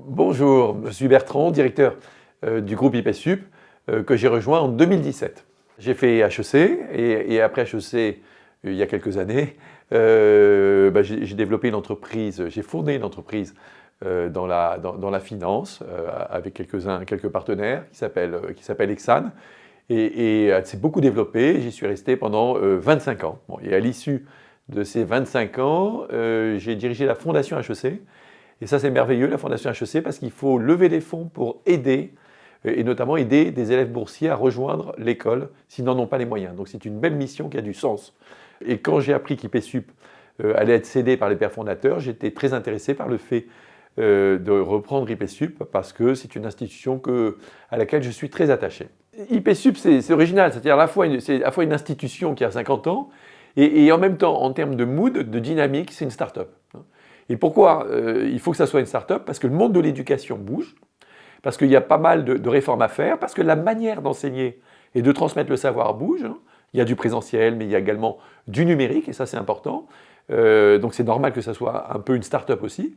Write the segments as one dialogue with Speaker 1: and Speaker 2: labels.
Speaker 1: Bonjour, je suis Bertrand, directeur du groupe IPSUP que j'ai rejoint en 2017. J'ai fait HEC et après HEC, il y a quelques années, j'ai développé une entreprise, j'ai fondé une entreprise dans la finance avec quelques partenaires qui s'appelle Exane et elle s'est beaucoup développée. J'y suis resté pendant 25 ans. Bon, et à l'issue de ces 25 ans, j'ai dirigé la fondation HEC. Et ça, c'est merveilleux, la Fondation HEC, parce qu'il faut lever des fonds pour aider, et notamment aider des élèves boursiers à rejoindre l'école s'ils n'en ont pas les moyens. Donc c'est une belle mission qui a du sens. Et quand j'ai appris qu'IPSUP allait être cédé par les pères fondateurs, j'étais très intéressé par le fait de reprendre IPSUP, parce que c'est une institution à laquelle je suis très attaché. IPSUP, c'est original, c'est-à-dire c'est à la fois une institution qui a 50 ans, et en même temps, en termes de mood, de dynamique, c'est une start-up. Et pourquoi il faut que ça soit une start-up? Parce que le monde de l'éducation bouge, parce qu'il y a pas mal de réformes à faire, parce que la manière d'enseigner et de transmettre le savoir bouge. Il y a du présentiel, mais il y a également du numérique, et ça c'est important. Donc c'est normal que ça soit un peu une start-up aussi.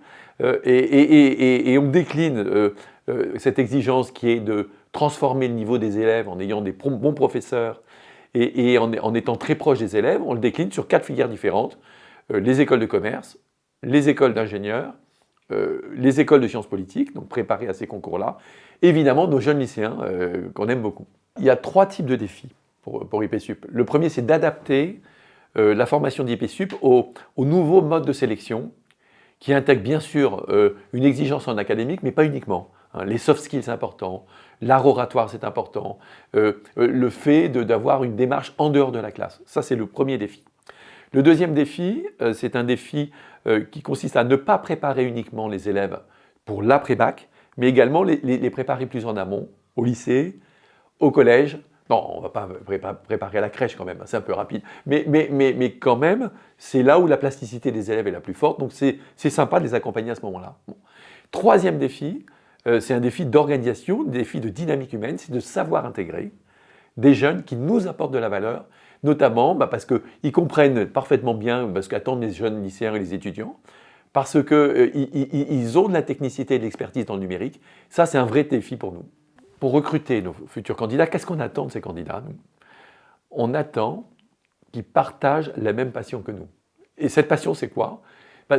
Speaker 1: Et on décline cette exigence qui est de transformer le niveau des élèves en ayant des bons professeurs et en étant très proche des élèves. On le décline sur 4 filières différentes. Les écoles de commerce, les écoles d'ingénieurs, les écoles de sciences politiques, donc préparées à ces concours-là, évidemment nos jeunes lycéens qu'on aime beaucoup. Il y a 3 types de défis pour IPSUP. Le premier, c'est d'adapter la formation d'IPSUP au nouveau mode de sélection qui intègre bien sûr une exigence en académique, mais pas uniquement. Les soft skills, c'est important, l'art oratoire, c'est important, le fait d'avoir une démarche en dehors de la classe. Ça, c'est le premier défi. Le deuxième défi, c'est un défi qui consiste à ne pas préparer uniquement les élèves pour l'après-bac, mais également les préparer plus en amont, au lycée, au collège. Non, on ne va pas préparer à la crèche quand même, c'est un peu rapide. Mais quand même, c'est là où la plasticité des élèves est la plus forte, donc c'est sympa de les accompagner à ce moment-là. Bon. Troisième défi, c'est un défi d'organisation, un défi de dynamique humaine, c'est de savoir intégrer des jeunes qui nous apportent de la valeur, notamment parce qu'ils comprennent parfaitement bien ce qu'attendent les jeunes lycéens et les étudiants, parce qu'ils ont de la technicité et de l'expertise dans le numérique. Ça, c'est un vrai défi pour nous. Pour recruter nos futurs candidats, qu'est-ce qu'on attend de ces candidats, nous? On attend qu'ils partagent la même passion que nous. Et cette passion, c'est quoi?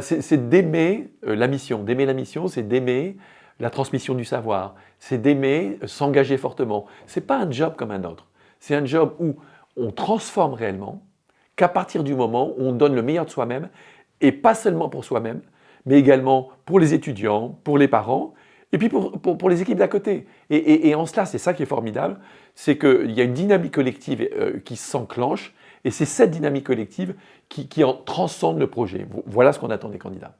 Speaker 1: C'est d'aimer la mission. D'aimer la mission, c'est d'aimer la transmission du savoir. C'est d'aimer s'engager fortement. Ce n'est pas un job comme un autre. C'est un job où on transforme réellement, qu'à partir du moment où on donne le meilleur de soi-même, et pas seulement pour soi-même, mais également pour les étudiants, pour les parents, et puis pour les équipes d'à côté. Et en cela, c'est ça qui est formidable, c'est qu'il y a une dynamique collective qui s'enclenche, et c'est cette dynamique collective qui en transcende le projet. Voilà ce qu'on attend des candidats.